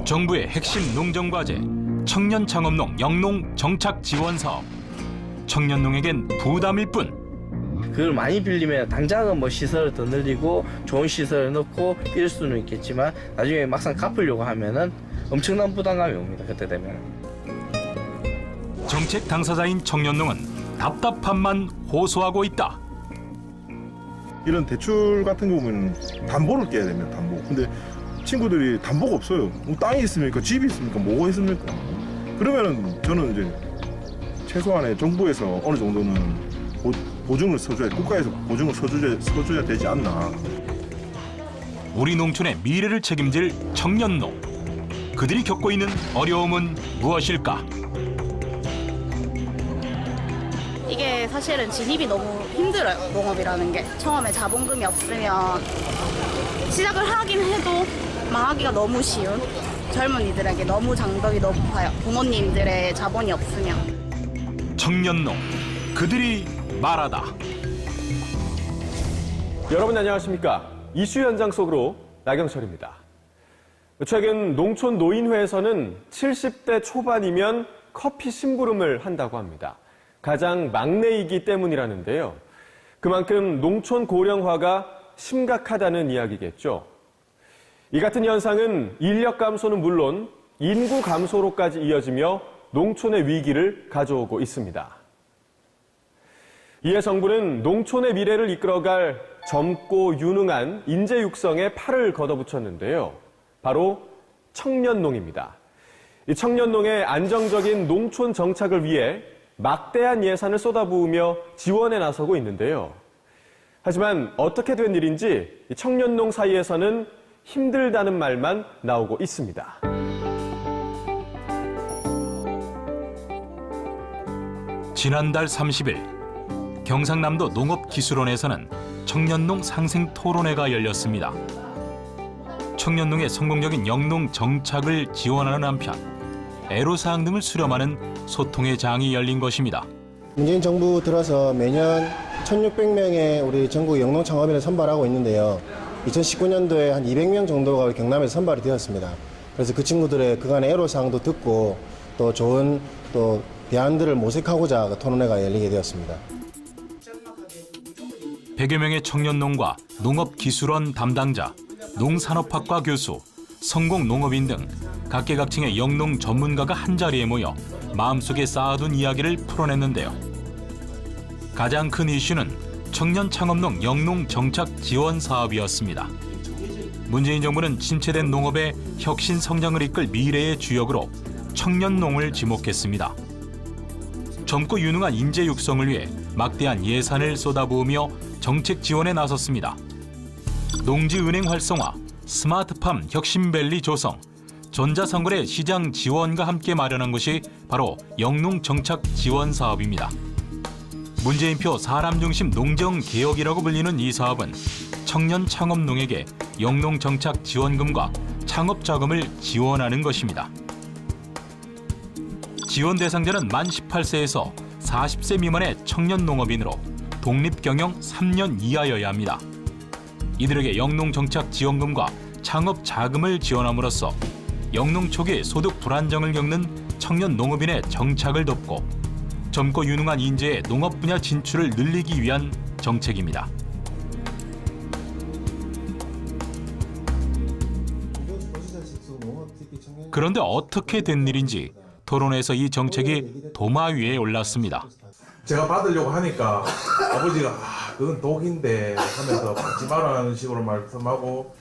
정부의 핵심 농정과제 청년창업농 영농 정착 지원 사업. 청년농에겐 부담일 뿐. 그걸 많이 빌리면 당장은 뭐 시설을 더 늘리고 좋은 시설을 넣고 이럴 수는 있겠지만 나중에 막상 갚으려고 하면은 엄청난 부담감이 옵니다. 그때 되면. 정책 당사자인 청년농은 답답함만 호소하고 있다. 이런 대출 같은 경우는 담보를 깨야 됩니다. 담보. 근데 친구들이 담보가 없어요. 뭐 땅이 있습니까? 집이 있습니까? 뭐가 있습니까? 그러면은 저는 이제 최소한의 정부에서 어느 정도는 보증을 서줘야, 국가에서 보증을 서줘야 되지 않나. 우리 농촌의 미래를 책임질 청년농. 그들이 겪고 있는 어려움은 무엇일까? 이게 사실은 진입이 너무 힘들어요. 농업이라는 게. 처음에 자본금이 없으면 시작을 하긴 해도 망하기가 너무 쉬운, 젊은이들에게 너무 장벽이 높아요. 부모님들의 자본이 없으면. 청년농. 그들이 말하다. 여러분 안녕하십니까? 이슈 현장 속으로 나경철입니다. 최근 농촌 노인회에서는 70대 초반이면 커피 심부름을 한다고 합니다. 가장 막내이기 때문이라는데요. 그만큼 농촌 고령화가 심각하다는 이야기겠죠. 이 같은 현상은 인력 감소는 물론 인구 감소로까지 이어지며 농촌의 위기를 가져오고 있습니다. 이에 정부는 농촌의 미래를 이끌어갈 젊고 유능한 인재 육성에 팔을 걷어붙였는데요. 바로 청년농입니다. 이 청년농의 안정적인 농촌 정착을 위해 막대한 예산을 쏟아부으며 지원에 나서고 있는데요. 하지만 어떻게 된 일인지 청년농 사이에서는 힘들다는 말만 나오고 있습니다. 지난달 30일 경상남도 농업기술원에서는 청년농 상생 토론회가 열렸습니다. 청년농의 성공적인 영농 정착을 지원하는 한편 애로사항 등을 수렴하는 소통의 장이 열린 것입니다. 문재인 정부 들어서 매년 1,600명의 우리 전국 영농 창업인을 선발하고 있는데요. 2019년도에 한 200명 정도가 우리 경남에서 선발이 되었습니다. 그래서 그 친구들의 그간의 애로사항도 듣고 또 좋은 또 대안들을 모색하고자 토론회가 열리게 되었습니다. 100여 명의 청년농과 농업기술원 담당자, 농산업학과 교수, 성공농업인 등 각계각층의 영농 전문가가 한자리에 모여 마음속에 쌓아둔 이야기를 풀어냈는데요. 가장 큰 이슈는 청년 창업농 영농 정착 지원 사업이었습니다. 문재인 정부는 침체된 농업의 혁신 성장을 이끌 미래의 주역으로 청년농을 지목했습니다. 젊고 유능한 인재 육성을 위해 막대한 예산을 쏟아부으며 정책 지원에 나섰습니다. 농지은행 활성화, 스마트팜 혁신밸리 조성, 전자상거래 시장 지원과 함께 마련한 것이 바로 영농 정착 지원 사업입니다. 문재인표 사람 중심 농정 개혁이라고 불리는 이 사업은 청년 창업농에게 영농 정착 지원금과 창업 자금을 지원하는 것입니다. 지원 대상자는 만 18세에서 40세 미만의 청년 농업인으로 독립경영 3년 이하여야 합니다. 이들에게 영농 정착 지원금과 창업 자금을 지원함으로써 영농 초기 소득 불안정을 겪는 청년 농업인의 정착을 돕고 젊고 유능한 인재의 농업 분야 진출을 늘리기 위한 정책입니다. 그런데 어떻게 된 일인지 토론에서 이 정책이 도마 위에 올랐습니다. 제가 받으려고 하니까 아버지가 그건 독인데 하면서 받지 말라는 식으로 말씀하고,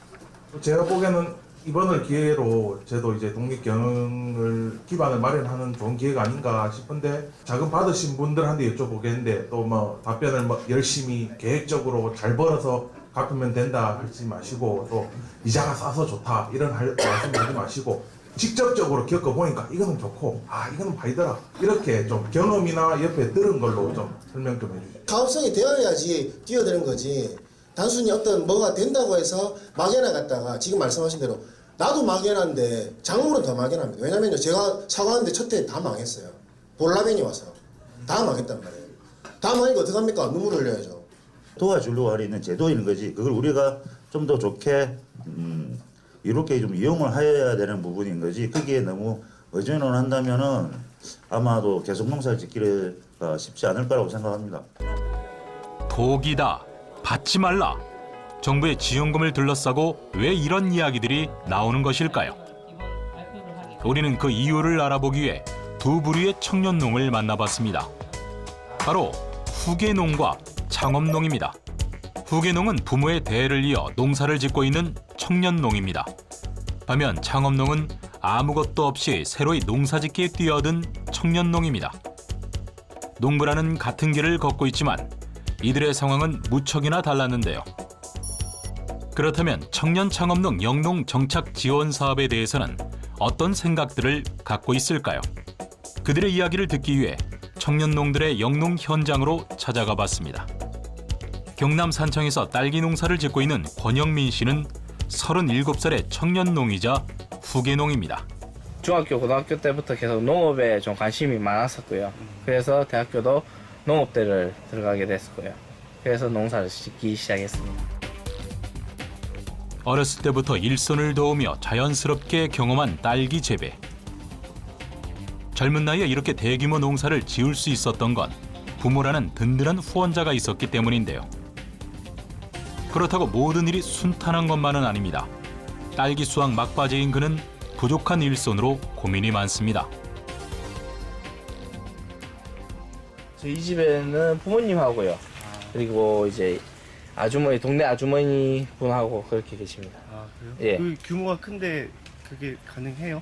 제가 보기에는 이번을 기회로 저도 이제 독립경영을 기반을 마련하는 좋은 기회가 아닌가 싶은데, 자금 받으신 분들한테 여쭤보겠는데 또 뭐 답변을 뭐 열심히 계획적으로 잘 벌어서 갚으면 된다 하지 마시고, 또 이자가 싸서 좋다 이런 말씀하지 마시고, 직접적으로 겪어보니까 이거는 좋고 이거는 바이더라, 이렇게 좀 경험이나 옆에 들은 걸로 좀 설명 좀 해주시죠. 사업성이 되어야지 뛰어드는 거지. 단순히 어떤 뭐가 된다고 해서 막연해갔다가 지금 말씀하신 대로 나도 막연한데 작물은 더 막연합니다. 왜냐면요, 제가 사과하는데 첫 해 다 망했어요. 볼라벤이 와서 다 망했단 말이에요. 다 망하니까 어떡합니까? 눈물 흘려야죠. 도와주려고 하는 제도인 거지. 그걸 우리가 좀 더 좋게 이렇게 좀 이용을 해야 되는 부분인 거지 거기에 너무 의존을 한다면은 아마도 계속 농사를 짓기가 쉽지 않을 거라고 생각합니다. 독이다, 받지 말라. 정부의 지원금을 둘러싸고 왜 이런 이야기들이 나오는 것일까요? 우리는 그 이유를 알아보기 위해 두 부류의 청년농을 만나봤습니다. 바로 후계농과 창업농입니다. 후계농은 부모의 대를 이어 농사를 짓고 있는 청년농입니다. 반면 창업농은 아무것도 없이 새로이 농사짓기에 뛰어든 청년농입니다. 농부라는 같은 길을 걷고 있지만 이들의 상황은 무척이나 달랐는데요. 그렇다면 청년 창업농 영농 정착 지원 사업에 대해서는 어떤 생각들을 갖고 있을까요? 그들의 이야기를 듣기 위해 청년농들의 영농 현장으로 찾아가 봤습니다. 경남 산청에서 딸기 농사를 짓고 있는 권영민 씨는 37살의 청년농이자 후계농입니다. 중학교, 고등학교 때부터 계속 농업에 좀 관심이 많았었고요. 그래서 대학교도 농업대를 들어가게 됐었고요. 그래서 농사를 짓기 시작했습니다. 어렸을 때부터 일손을 도우며 자연스럽게 경험한 딸기 재배. 젊은 나이에 이렇게 대규모 농사를 지을 수 있었던 건 부모라는 든든한 후원자가 있었기 때문인데요. 그렇다고 모든 일이 순탄한 것만은 아닙니다. 딸기 수확 막바지인 그는 부족한 일손으로 고민이 많습니다. 저희 집에는 부모님하고요. 그리고 이제 아주머니, 동네 아주머니 분하고 그렇게 계십니다. 아, 그래요? 예. 그 규모가 큰데 그게 가능해요?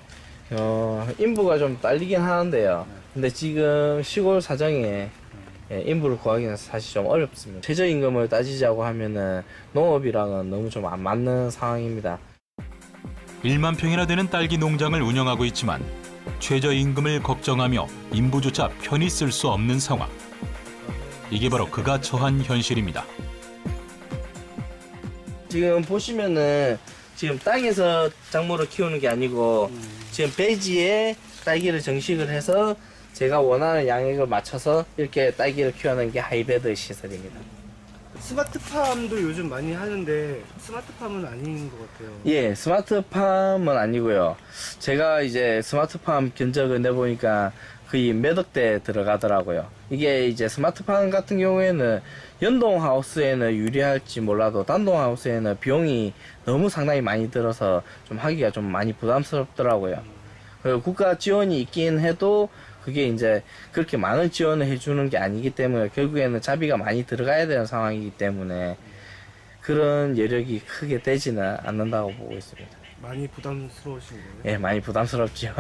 인부가 좀 딸리긴 하는데요. 근데 지금 시골 사정에 인부를 구하기는 사실 좀 어렵습니다. 최저임금을 따지자고 하면은 농업이랑은 너무 좀 안 맞는 상황입니다. 1만 평이나 되는 딸기 농장을 운영하고 있지만 최저임금을 걱정하며 인부조차 편히 쓸 수 없는 상황. 이게 바로 그가 처한 현실입니다. 지금 보시면은 지금 땅에서 작물을 키우는 게 아니고 지금 배지에 딸기를 정식을 해서 제가 원하는 양액을 맞춰서 이렇게 딸기를 키우는 게 하이브리드 시설입니다. 스마트팜도 요즘 많이 하는데 스마트팜은 아닌 것 같아요. 예, 스마트팜은 아니고요. 제가 이제 스마트팜 견적을 내보니까 거의 몇 억대 들어가더라고요. 이게 이제 스마트팜 같은 경우에는 연동하우스에는 유리할지 몰라도 단동하우스에는 비용이 너무 상당히 많이 들어서 좀 하기가 좀 많이 부담스럽더라고요. 그리고 국가 지원이 있긴 해도 그게 이제 그렇게 많은 지원을 해주는 게 아니기 때문에 결국에는 자비가 많이 들어가야 되는 상황이기 때문에 그런 여력이 크게 되지는 않는다고 보고 있습니다. 많이 부담스러우신 거예요? 예, 많이 부담스럽죠.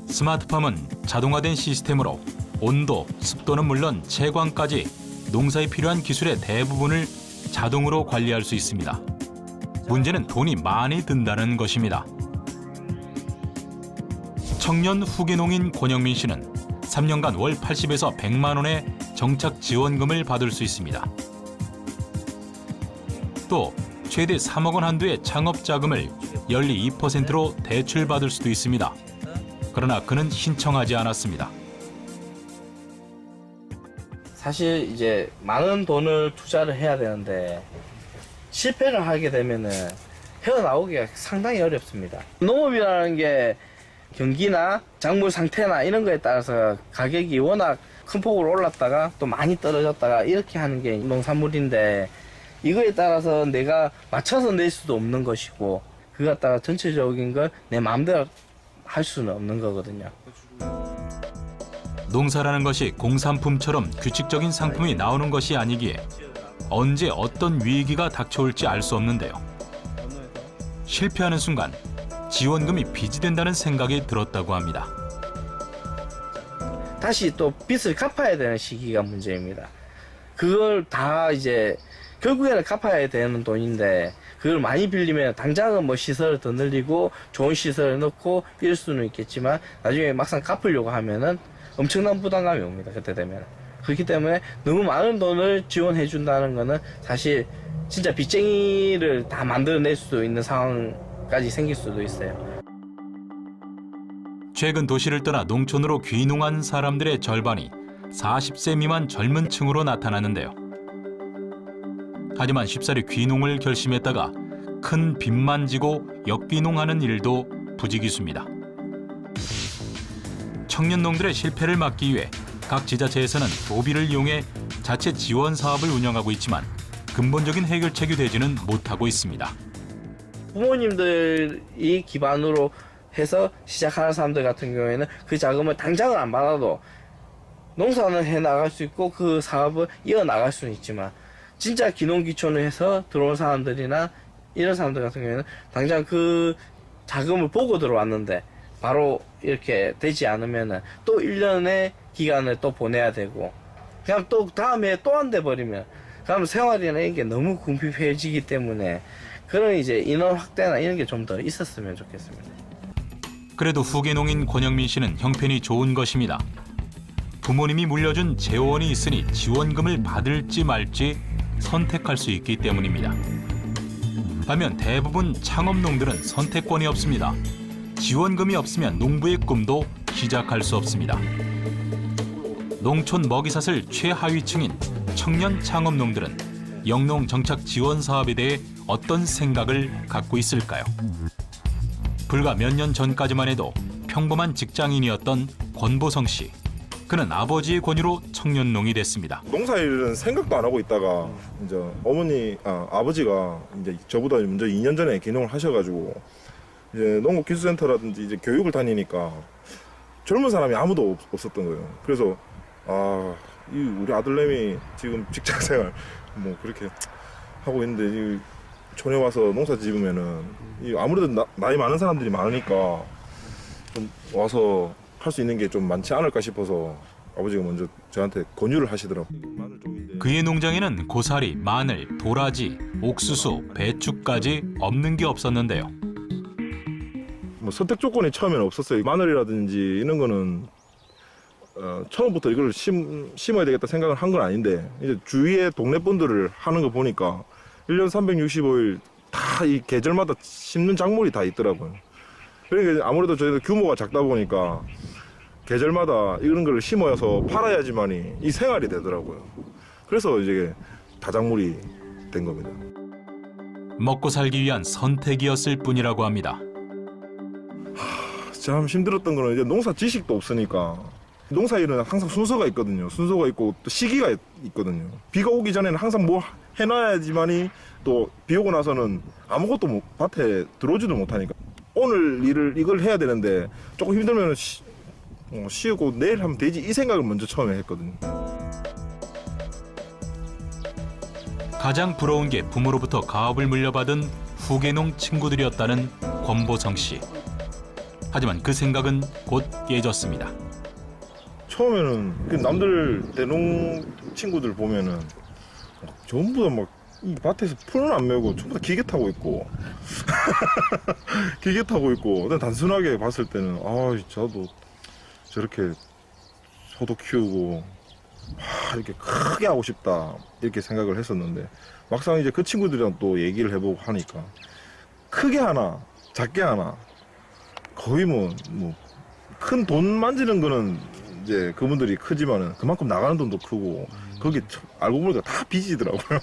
스마트팜은 자동화된 시스템으로 온도, 습도는 물론 채광까지 농사에 필요한 기술의 대부분을 자동으로 관리할 수 있습니다. 문제는 돈이 많이 든다는 것입니다. 청년 후계농인 권영민 씨는 3년간 월 80에서 100만 원의 정착 지원금을 받을 수 있습니다. 또 최대 3억 원 한도의 창업 자금을 연리 2%로 대출받을 수도 있습니다. 그러나 그는 신청하지 않았습니다. 사실 이제 많은 돈을 투자를 해야 되는데 실패를 하게 되면은 헤어나오기가 상당히 어렵습니다. 농업이라는 게 경기나 작물 상태나 이런 거에 따라서 가격이 워낙 큰 폭으로 올랐다가 또 많이 떨어졌다가 이렇게 하는 게 농산물인데 이거에 따라서 내가 맞춰서 낼 수도 없는 것이고 그거 갖다가 전체적인 걸 내 마음대로 할 수는 없는 거거든요. 농사라는 것이 공산품처럼 규칙적인 상품이 나오는 것이 아니기에 언제 어떤 위기가 닥쳐올지 알 수 없는데요. 실패하는 순간 지원금이 빚이 된다는 생각이 들었다고 합니다. 다시 또 빚을 갚아야 되는 시기가 문제입니다. 그걸 다 이제 결국에는 갚아야 되는 돈인데 그걸 많이 빌리면 당장은 뭐 시설을 더 늘리고 좋은 시설을 넣고 이럴 수는 있겠지만 나중에 막상 갚으려고 하면은 엄청난 부담감이 옵니다. 그때 되면. 그렇기 때문에 너무 많은 돈을 지원해 준다는 거는 사실 진짜 빚쟁이를 다 만들어낼 수도 있는 상황까지 생길 수도 있어요. 최근 도시를 떠나 농촌으로 귀농한 사람들의 절반이 40세 미만 젊은 층으로 나타나는데요. 하지만 쉽사리 귀농을 결심했다가 큰 빚만 지고 역귀농하는 일도 부지기수입니다. 청년농들의 실패를 막기 위해 각 지자체에서는 도비를 이용해 자체 지원 사업을 운영하고 있지만 근본적인 해결책이 되지는 못하고 있습니다. 부모님들이 기반으로 해서 시작하는 사람들 같은 경우에는 그 자금을 당장은 안 받아도 농사는 해 나갈 수 있고 그 사업을 이어 나갈 수는 있지만 진짜 기농기촌을 해서 들어온 사람들이나 이런 사람들 같은 경우에는 당장 그 자금을 보고 들어왔는데 바로 이렇게 되지 않으면은 또 1년의 기간을 또 보내야 되고 그냥 또 다음에 또 안 돼 버리면 그럼 생활이나 이게 너무 궁핍해지기 때문에 그런 이제 인원 확대나 이런 게 좀 더 있었으면 좋겠습니다. 그래도 후계농인 권영민 씨는 형편이 좋은 것입니다. 부모님이 물려준 재원이 있으니 지원금을 받을지 말지 선택할 수 있기 때문입니다. 반면 대부분 창업농들은 선택권이 없습니다. 지원금이 없으면 농부의 꿈도 시작할 수 없습니다. 농촌 먹이사슬 최하위층인 청년 창업농들은 영농 정착 지원 사업에 대해 어떤 생각을 갖고 있을까요? 불과 몇 년 전까지만 해도 평범한 직장인이었던 권보성 씨. 그는 아버지의 권유로 청년농이 됐습니다. 농사일은 생각도 안 하고 있다가 이제 아버지가 이제 저보다 먼저 2년 전에 개농을 하셔가지고 이제 농업기술센터라든지 이제 교육을 다니니까 젊은 사람이 아무도 없었던 거예요. 그래서 이 우리 아들내미 지금 직장생활 뭐 그렇게 하고 있는데 이 촌에 와서 농사 지으면은 아무래도 나이 많은 사람들이 많으니까 좀 와서 할 수 있는 게 좀 많지 않을까 싶어서 아버지가 먼저 저한테 권유를 하시더라고요. 그의 농장에는 고사리, 마늘, 도라지, 옥수수, 배추까지 없는 게 없었는데요. 뭐 선택 조건이 처음에는 없었어요. 마늘이라든지 이런 거는 처음부터 이걸 심어야 되겠다 생각을 한 건 아닌데 이제 주위에 동네 분들을 하는 거 보니까 1년 365일 다 이 계절마다 심는 작물이 다 있더라고요. 그러니까 아무래도 저희도 규모가 작다 보니까 계절마다 이런 걸 심어서 팔아야지만이 이 생활이 되더라고요. 그래서 이제 다작물이 된 겁니다. 먹고 살기 위한 선택이었을 뿐이라고 합니다. 참 힘들었던 거는 이제 농사 지식도 없으니까 농사일은 항상 순서가 있거든요. 순서가 있고 또 시기가 있거든요. 비가 오기 전에는 항상 뭐 해놔야지만이 또 비 오고 나서는 아무것도 밭에 들어오지도 못하니까 오늘 이걸 해야 되는데 조금 힘들면 쉬고 내일 하면 되지 이 생각을 먼저 처음에 했거든요. 가장 부러운 게 부모로부터 가업을 물려받은 후계농 친구들이었다는 권보성 씨. 하지만 그 생각은 곧 깨졌습니다. 처음에는 그 남들 대농 친구들 보면은 전부 다 막 이 밭에서 풀은 안 메고 전부 다 기계 타고 있고 기계 타고 있고 단순하게 봤을 때는 저도 저렇게 소도 키우고 이렇게 크게 하고 싶다 이렇게 생각을 했었는데 막상 이제 그 친구들이랑 또 얘기를 해보고 하니까 크게 하나 작게 하나 거의 뭐 큰 돈 만지는 거는 이제 그분들이 크지만은 그만큼 나가는 돈도 크고 거기 알고 보니까 다 빚이더라고요.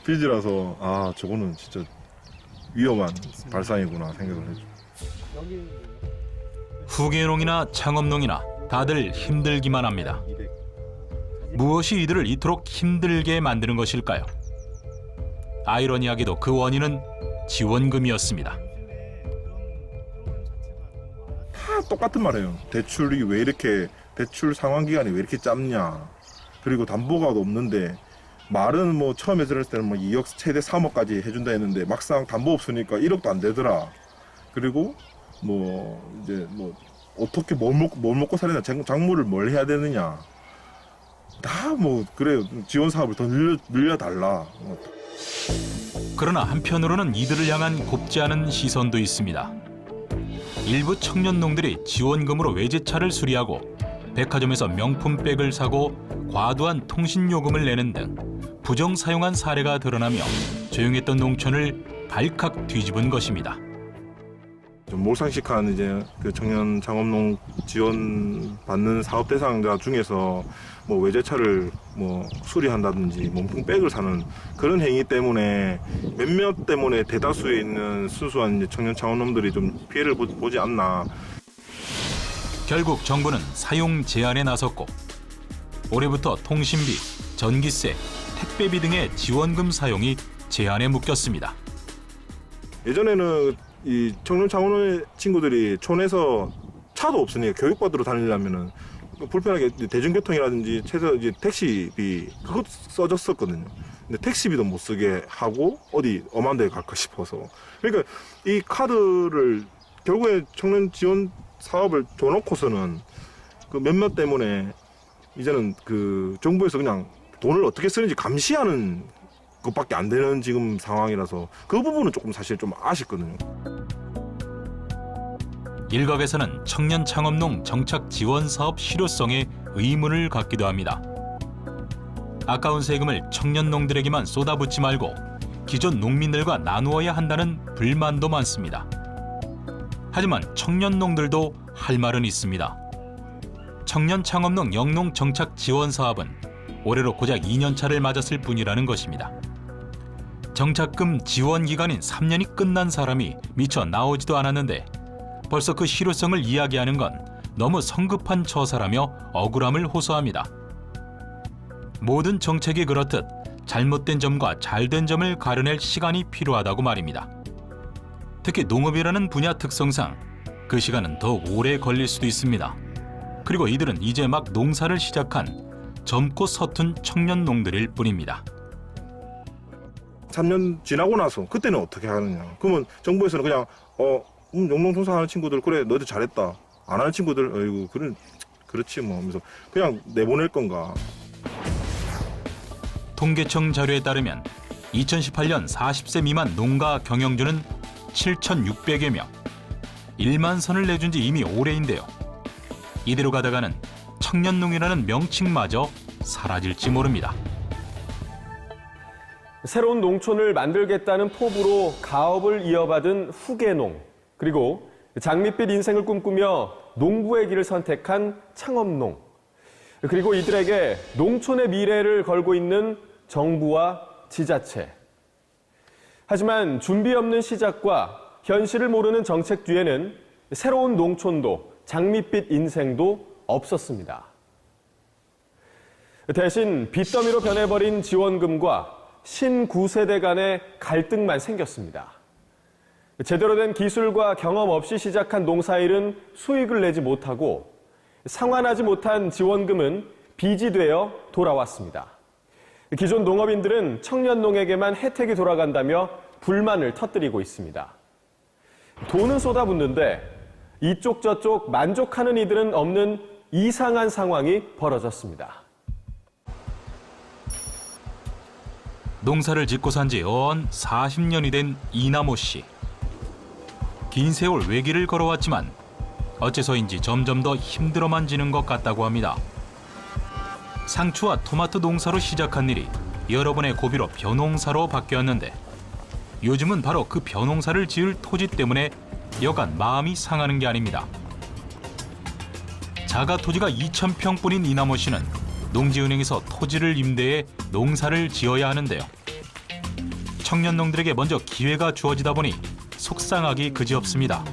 빚이라서 저거는 진짜 위험한 발상이구나 생각을 했죠. 후계농이나 창업농이나 다들 힘들기만 합니다. 무엇이 이들을 이토록 힘들게 만드는 것일까요? 아이러니하게도 그 원인은 지원금이었습니다. 다 똑같은 말이에요. 대출 상환 기간이 왜 이렇게 짧냐. 그리고 담보가 없는데 말은 뭐 처음에 들었을 때는 뭐 2억 최대 3억까지 해준다 했는데 막상 담보 없으니까 1억도 안 되더라. 그리고 뭐 이제 뭐 어떻게 뭘 먹고 살려냐, 작물을 뭘 해야 되느냐. 다 뭐 그래요. 지원 사업을 더 늘려달라. 그러나 한편으로는 이들을 향한 곱지 않은 시선도 있습니다. 일부 청년농들이 지원금으로 외제차를 수리하고 백화점에서 명품백을 사고 과도한 통신요금을 내는 등 부정 사용한 사례가 드러나며 조용했던 농촌을 발칵 뒤집은 것입니다. 좀 몰상식한 이제 그 청년 창업농 지원 받는 사업 대상자 중에서 뭐 외제차를 뭐 수리한다든지 몸통백을 사는 그런 행위 때문에 몇몇 때문에 대다수에 있는 순수한 이제 청년 창업놈들이 좀 피해를 보지 않나. 결국 정부는 사용 제한에 나섰고 올해부터 통신비, 전기세, 택배비 등의 지원금 사용이 제한에 묶였습니다. 예전에는 이 청년 창업농 친구들이 촌에서 차도 없으니까 교육받으러 다니려면은 불편하게 대중교통이라든지 최소 이제 택시비 그것 써줬었거든요. 근데 택시비도 못 쓰게 하고 어디 엄한 데 갈까 싶어서. 그러니까 이 카드를 결국에 청년 지원 사업을 줘놓고서는 그 몇몇 때문에 이제는 그 정부에서 그냥 돈을 어떻게 쓰는지 감시하는 것밖에 안 되는 지금 상황이라서 그 부분은 조금 사실 좀 아쉽거든요. 일각에서는 청년 창업농 정착 지원 사업 실효성에 의문을 갖기도 합니다. 아까운 세금을 청년농들에게만 쏟아붓지 말고 기존 농민들과 나누어야 한다는 불만도 많습니다. 하지만 청년농들도 할 말은 있습니다. 청년 창업농 영농 정착 지원 사업은 올해로 고작 2년차를 맞았을 뿐이라는 것입니다. 정착금 지원 기간인 3년이 끝난 사람이 미처 나오지도 않았는데 벌써 그 실효성을 이야기하는 건 너무 성급한 처사라며 억울함을 호소합니다. 모든 정책이 그렇듯 잘못된 점과 잘된 점을 가려낼 시간이 필요하다고 말입니다. 특히 농업이라는 분야 특성상 그 시간은 더 오래 걸릴 수도 있습니다. 그리고 이들은 이제 막 농사를 시작한 젊고 서툰 청년농들일 뿐입니다. 3년 지나고 나서 그때는 어떻게 하느냐. 그러면 정부에서는 그냥 영농통상하는 친구들 그래 너희들 잘했다. 안 하는 친구들 어이구 그렇지 뭐 하면서 그냥 내보낼 건가. 통계청 자료에 따르면 2018년 40세 미만 농가 경영주는 7,600여 명. 1만 선을 내준 지 이미 오래인데요. 이대로 가다가는 청년농이라는 명칭마저 사라질지 모릅니다. 새로운 농촌을 만들겠다는 포부로 가업을 이어받은 후계농, 그리고 장밋빛 인생을 꿈꾸며 농부의 길을 선택한 창업농, 그리고 이들에게 농촌의 미래를 걸고 있는 정부와 지자체. 하지만 준비 없는 시작과 현실을 모르는 정책 뒤에는 새로운 농촌도 장밋빛 인생도 없었습니다. 대신 빚더미로 변해버린 지원금과 신구세대 간의 갈등만 생겼습니다. 제대로 된 기술과 경험 없이 시작한 농사일은 수익을 내지 못하고 상환하지 못한 지원금은 빚이 되어 돌아왔습니다. 기존 농업인들은 청년농에게만 혜택이 돌아간다며 불만을 터뜨리고 있습니다. 돈은 쏟아붓는데 이쪽 저쪽 만족하는 이들은 없는 이상한 상황이 벌어졌습니다. 농사를 짓고 산 지 어언 40년이 된 이남호 씨. 긴 세월 외길을 걸어왔지만 어째서인지 점점 더 힘들어만 지는 것 같다고 합니다. 상추와 토마토 농사로 시작한 일이 여러 번의 고비로 벼농사로 바뀌었는데 요즘은 바로 그 벼농사를 지을 토지 때문에 여간 마음이 상하는 게 아닙니다. 자가 토지가 2,000평뿐인 이남호 씨는 농지은행에서 토지를 임대해 농사를 지어야 하는데요. 청년농들에게 먼저 기회가 주어지다 보니 속상하기 그지없습니다.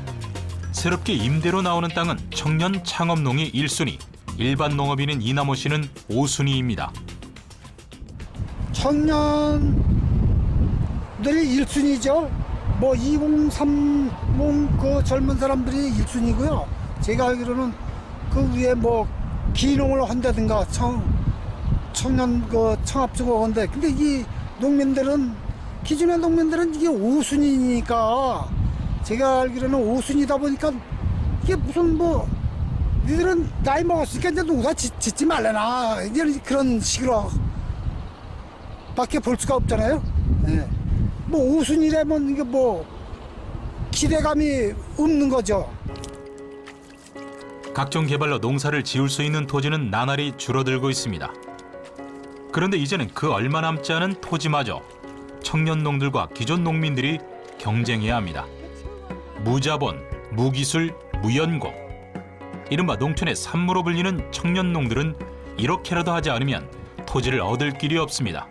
새롭게 임대로 나오는 땅은 청년 창업농이 1순위, 일반 농업인인 이남호 씨는 5순위입니다. 청년들이 1순위죠. 뭐 20, 30 그 젊은 사람들이 1순위고요. 제가 알기로는 그 위에 뭐 기농을 한다든가 청년 그 청합주고 한데 근데 이 농민들은 기존의 농민들은 이게 5순위니까 제가 알기로는 5순위다 보니까 이게 무슨 뭐 니들은 나이 먹었으니까 이제 농사 짓지 말래나 이제 그런 식으로 밖에 볼 수가 없잖아요. 네. 뭐 5순위라면 이게 뭐 기대감이 없는 거죠. 각종 개발로 농사를 지을 수 있는 토지는 나날이 줄어들고 있습니다. 그런데 이제는 그 얼마 남지 않은 토지마저 청년농들과 기존 농민들이 경쟁해야 합니다. 무자본, 무기술, 무연고. 이른바 농촌의 산무로 불리는 청년농들은 이렇게라도 하지 않으면 토지를 얻을 길이 없습니다.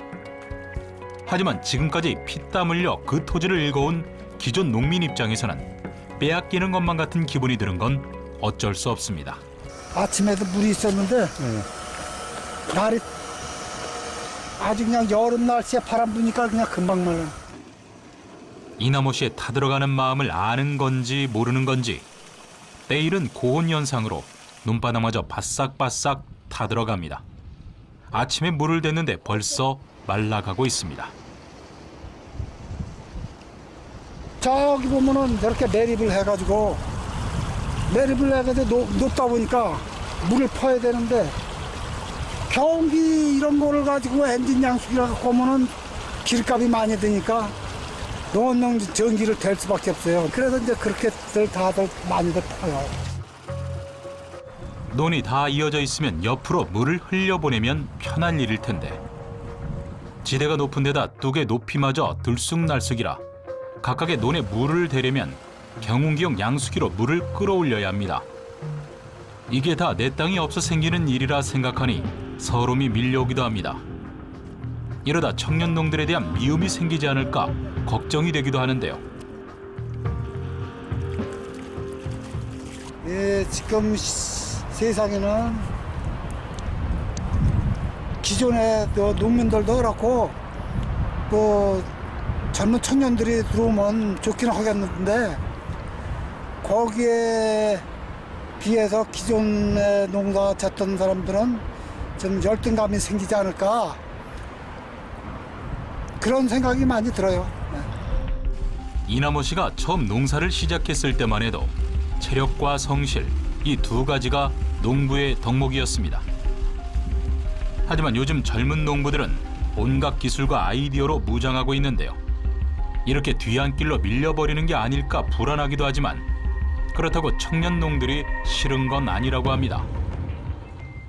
하지만 지금까지 피땀 흘려 그 토지를 일궈온 기존 농민 입장에서는 빼앗기는 것만 같은 기분이 드는 건 어쩔 수 없습니다. 아침에도 물이 있었는데 날이 아주 그냥 여름 날씨에 바람 부니까 그냥 금방 말라. 이남호 씨의 타들어가는 마음을 아는 건지 모르는 건지 때이른 고온 현상으로 눈바닥마저 바싹바싹 타들어갑니다. 아침에 물을 댔는데 벌써 말라가고 있습니다. 저기 보면은 이렇게 매립을 해가지고 높다 보니까 물을 퍼야 되는데 경기 이런 거를 가지고 엔진 양수기라고 보면은 기름값이 많이 드니까 농업용 전기를 댈 수밖에 없어요. 그래서 이제 그렇게들 다들 많이들 퍼요. 논이 다 이어져 있으면 옆으로 물을 흘려보내면 편할 일일 텐데 지대가 높은 데다 뚝의 높이마저 들쑥날쑥이라 각각의 논에 물을 대려면 경운기용 양수기로 물을 끌어올려야 합니다. 이게 다 내 땅이 없어 생기는 일이라 생각하니 서러움이 밀려오기도 합니다. 이러다 청년농들에 대한 미움이 생기지 않을까 걱정이 되기도 하는데요. 예, 지금 세상에는 기존의 농민들도 그렇고 또 젊은 청년들이 들어오면 좋긴 하겠는데 거기에 비해서 기존의 농사 짓던 사람들은 좀 열등감이 생기지 않을까 그런 생각이 많이 들어요. 이남호 씨가 처음 농사를 시작했을 때만 해도 체력과 성실 이 두 가지가 농부의 덕목이었습니다. 하지만 요즘 젊은 농부들은 온갖 기술과 아이디어로 무장하고 있는데요. 이렇게 뒤안길로 밀려버리는 게 아닐까 불안하기도 하지만 그렇다고 청년농들이 싫은 건 아니라고 합니다.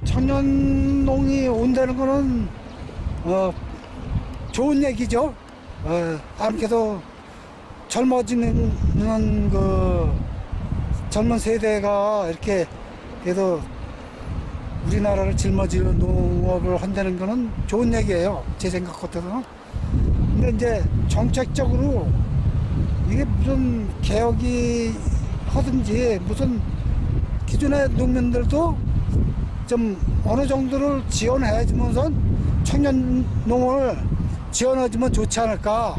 청년농이 온다는 거는 좋은 얘기죠. 아무래도 젊어지는 그 젊은 세대가 이렇게 그래도 우리나라를 짊어지는 농업을 한다는 거는 좋은 얘기예요. 제 생각 같아서는. 근데 이제 정책적으로 이게 무슨 개혁이 하든지 무슨 기존의 농민들도 좀 어느 정도를 지원해 주면서 청년 농을 지원해 주면 좋지 않을까.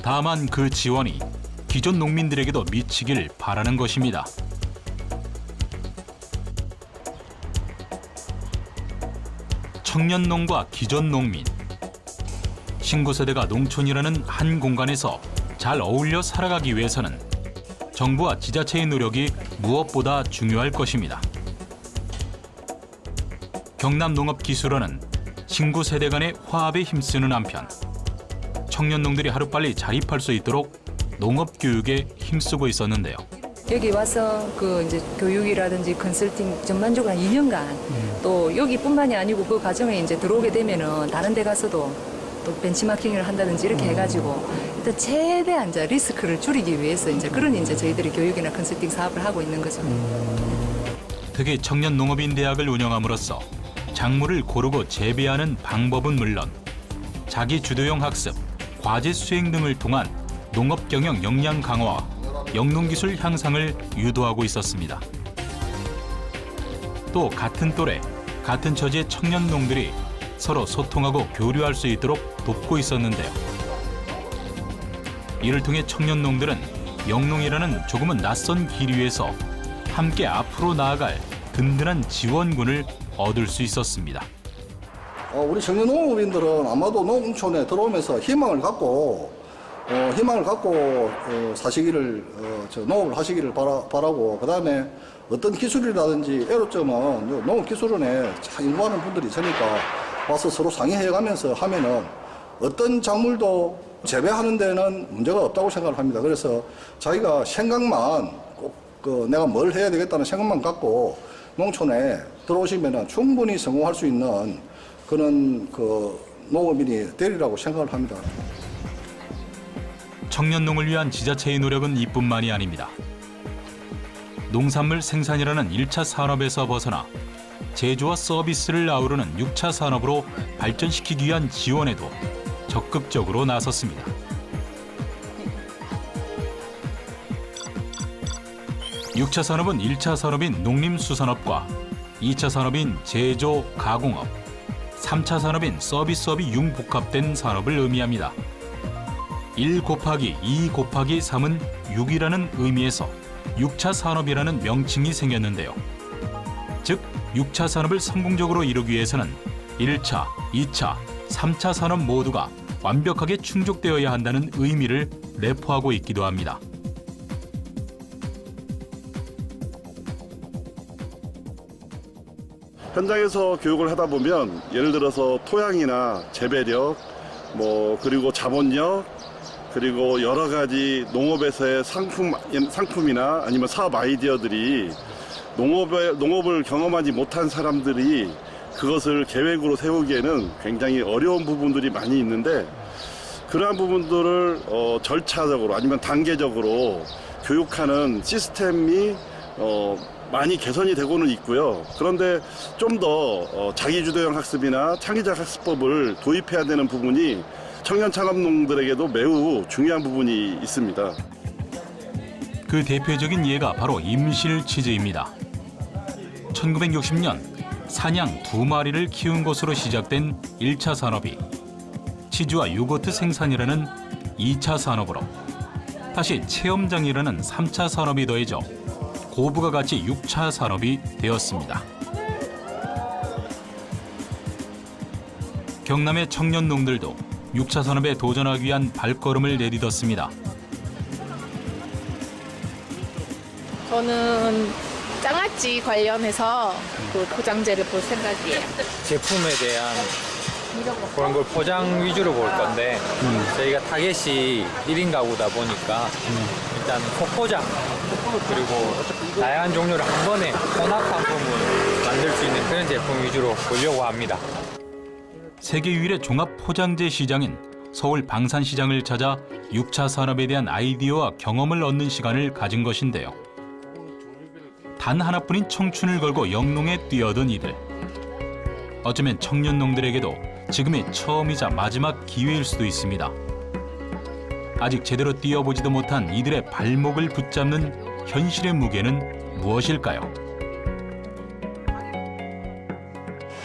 다만 그 지원이 기존 농민들에게도 미치길 바라는 것입니다. 청년농과 기존 농민. 신구 세대가 농촌이라는 한 공간에서 잘 어울려 살아가기 위해서는 정부와 지자체의 노력이 무엇보다 중요할 것입니다. 경남농업기술원은 신구 세대 간의 화합에 힘쓰는 한편 청년농들이 하루빨리 자립할 수 있도록 농업 교육에 힘쓰고 있었는데요. 여기 와서 그 이제 교육이라든지 컨설팅 전반적으로 한 2년간 또 여기뿐만이 아니고 그 과정에 이제 들어오게 되면은 다른 데 가서도 또 벤치마킹을 한다든지 이렇게 해가지고 일단 최대한 이제 리스크를 줄이기 위해서 이제 그런 이제 저희들이 교육이나 컨설팅 사업을 하고 있는 거죠. 특히 청년 농업인 대학을 운영함으로써 작물을 고르고 재배하는 방법은 물론 자기 주도형 학습, 과제 수행 등을 통한 농업 경영 역량 강화와 영농기술 향상을 유도하고 있었습니다. 또 같은 또래, 같은 처지의 청년농들이 서로 소통하고 교류할 수 있도록 돕고 있었는데요. 이를 통해 청년농들은 영농이라는 조금은 낯선 길 위에서 함께 앞으로 나아갈 든든한 지원군을 얻을 수 있었습니다. 우리 청년 농업인들은 아마도 농촌에 들어오면서 희망을 갖고 사시기를 농업을 하시기를 바라고 그다음에 어떤 기술이라든지 애로점은 농업기술원에 연구하는 분들이 있으니까 와서 서로 상의해가면서 하면은 어떤 작물도 재배하는 데는 문제가 없다고 생각을 합니다. 그래서 자기가 생각만 꼭 내가 뭘 해야 되겠다는 생각만 갖고 농촌에 들어오시면은 충분히 성공할 수 있는 그런 농업인이 되리라고 생각을 합니다. 청년농을 위한 지자체의 노력은 이뿐만이 아닙니다. 농산물 생산이라는 1차 산업에서 벗어나 제조와 서비스를 아우르는 6차 산업으로 발전시키기 위한 지원에도 적극적으로 나섰습니다. (6차) 산업은 1차 산업인 농림수산업과 2차 산업인 제조, 가공업, 3차 산업인 서비스업이 융복합된 산업을 의미합니다. 1 곱하기 2 곱하기 3은 6이라는 의미에서 6차 산업이라는 명칭이 생겼는데요. 즉, 6차 산업을 성공적으로 이루기 위해서는 1차, 2차, 3차 산업 모두가 완벽하게 충족되어야 한다는 의미를 내포하고 있기도 합니다. 현장에서 교육을 하다 보면 예를 들어서 토양이나 재배력, 그리고 자본력, 그리고 여러 가지 농업에서의 상품이나 아니면 사업 아이디어들이 농업을 경험하지 못한 사람들이 그것을 계획으로 세우기에는 굉장히 어려운 부분들이 많이 있는데, 그러한 부분들을 절차적으로 아니면 단계적으로 교육하는 시스템이 많이 개선이 되고는 있고요. 그런데 좀 더 자기주도형 학습이나 창의적 학습법을 도입해야 되는 부분이 청년 창업농들에게도 매우 중요한 부분이 있습니다. 그 대표적인 예가 바로 임실치즈입니다. 1960년 사냥 2마리를 키운 것으로 시작된 1차 산업이 치즈와 요거트 생산이라는 2차 산업으로, 다시 체험장이라는 3차 산업이 더해져 고부가 가치 6차 산업이 되었습니다. 경남의 청년농들도 6차 산업에 도전하기 위한 발걸음을 내딛었습니다. 저는 장아찌 관련해서 그 포장재를 볼 생각이에요. 제품에 대한 그런 걸 포장 위주로 볼 건데, 저희가 타겟이 1인 가구다 보니까 일단 소포장, 그리고 다양한 종류를 한 번에 혼합 상품을 만들 수 있는 그런 제품 위주로 보려고 합니다. 세계 유일의 종합 포장재 시장인 서울 방산시장을 찾아 6차 산업에 대한 아이디어와 경험을 얻는 시간을 가진 것인데요. 단 하나뿐인 청춘을 걸고 영농에 뛰어든 이들. 어쩌면 청년농들에게도 지금이 처음이자 마지막 기회일 수도 있습니다. 아직 제대로 뛰어보지도 못한 이들의 발목을 붙잡는 현실의 무게는 무엇일까요?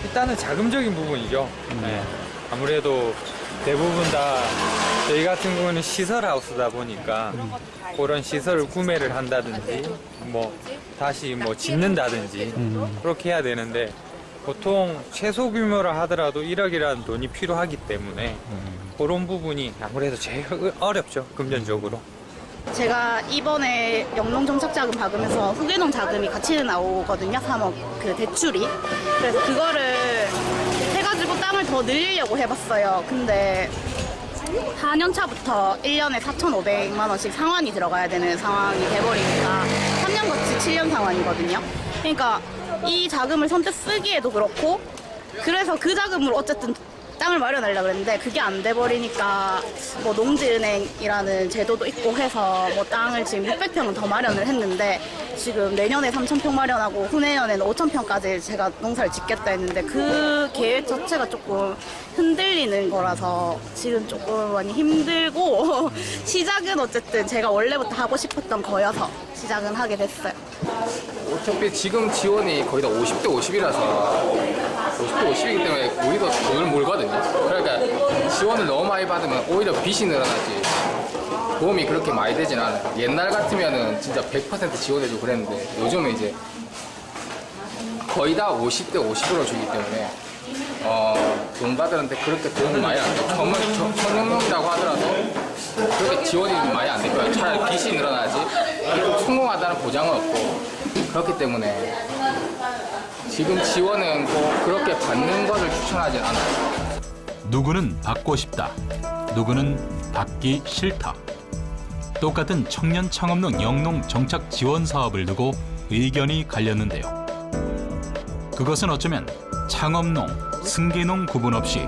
일단은 자금적인 부분이죠. 네. 아무래도 대부분 다 저희 같은 경우는 시설 하우스다 보니까 그런 시설을 구매를 한다든지 다시 짓는다든지 그렇게 해야 되는데, 보통 최소 규모라 하더라도 1억이라는 돈이 필요하기 때문에 그런 부분이 아무래도 제일 어렵죠, 금전적으로. 제가 이번에 영농정착자금 받으면서 후계농 자금이 같이 나오거든요. 3억 그 대출이. 그래서 그거를 해가지고 땅을 더 늘리려고 해봤어요. 근데 4년 차부터 1년에 4,500만 원씩 상환이 들어가야 되는 상황이 돼버리니까 3년 거치 7년 상환이거든요. 그러니까 이 자금을 선뜻 쓰기에도 그렇고, 그래서 그 자금으로 어쨌든 땅을 마련하려고 했는데 그게 안 돼버리니까 농지은행이라는 제도도 있고 해서 땅을 지금 600평은 더 마련을 했는데, 지금 내년에 3,000평 마련하고 후내년에는 5,000평까지 제가 농사를 짓겠다 했는데 그 계획 자체가 조금 흔들리는 거라서 지금 조금 많이 힘들고 시작은 어쨌든 제가 원래부터 하고 싶었던 거여서 시작은 하게 됐어요. 어차피 지금 지원이 거의 다 50대 50이라서 50대 50이기 때문에 우리도 돈을 몰거든요. 그러니까 지원을 너무 많이 받으면 오히려 빚이 늘어나지 도움이 그렇게 많이 되진 않아요. 옛날 같으면은 진짜 100% 지원해주고 그랬는데 요즘은 이제 거의 다 50대 50으로 주기 때문에 농가들한테 그렇게 도움이 많이 안 돼요. 청년농이라고 하더라도 그렇게 지원이 많이 안 되고요. 차라리 빚이 늘어나지 성공하다는 보장은 없고, 그렇기 때문에 지금 지원은 꼭 그렇게 받는 것을 추천하진 않아요. 누구는 받고 싶다, 누구는 받기 싫다. 똑같은 청년 창업농 영농 정착 지원 사업을 두고 의견이 갈렸는데요. 그것은 어쩌면 창업농, 승계농 구분 없이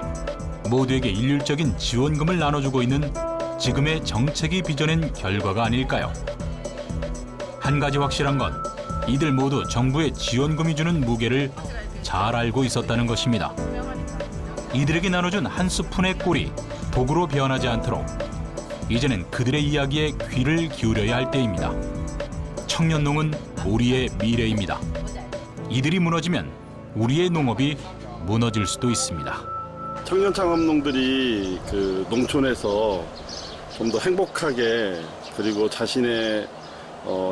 모두에게 일률적인 지원금을 나눠주고 있는 지금의 정책이 빚어낸 결과가 아닐까요? 한 가지 확실한 건 이들 모두 정부의 지원금이 주는 무게를 잘 알고 있었다는 것입니다. 이들에게 나눠준 한 스푼의 꿀이 독으로 변하지 않도록 이제는 그들의 이야기에 귀를 기울여야 할 때입니다. 청년농은 우리의 미래입니다. 이들이 무너지면 우리의 농업이 무너질 수도 있습니다. 청년 창업농들이 그 농촌에서 좀 더 행복하게 그리고 자신의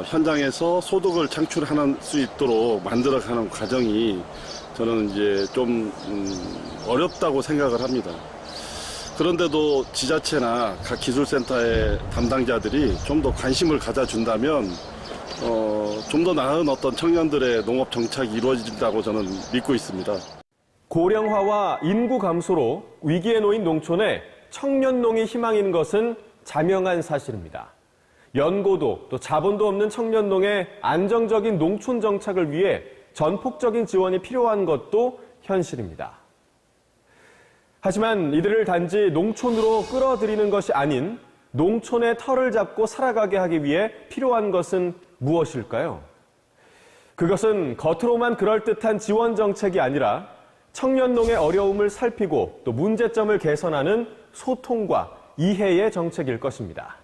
현장에서 소득을 창출할 수 있도록 만들어가는 과정이 저는 이제 좀 어렵다고 생각을 합니다. 그런데도 지자체나 각 기술센터의 담당자들이 좀 더 관심을 가져준다면 좀 더 나은 어떤 청년들의 농업 정착이 이루어진다고 저는 믿고 있습니다. 고령화와 인구 감소로 위기에 놓인 농촌에 청년농이 희망인 것은 자명한 사실입니다. 연고도 또 자본도 없는 청년농의 안정적인 농촌 정착을 위해 전폭적인 지원이 필요한 것도 현실입니다. 하지만 이들을 단지 농촌으로 끌어들이는 것이 아닌 농촌의 털을 잡고 살아가게 하기 위해 필요한 것은 무엇일까요? 그것은 겉으로만 그럴듯한 지원 정책이 아니라 청년농의 어려움을 살피고 또 문제점을 개선하는 소통과 이해의 정책일 것입니다.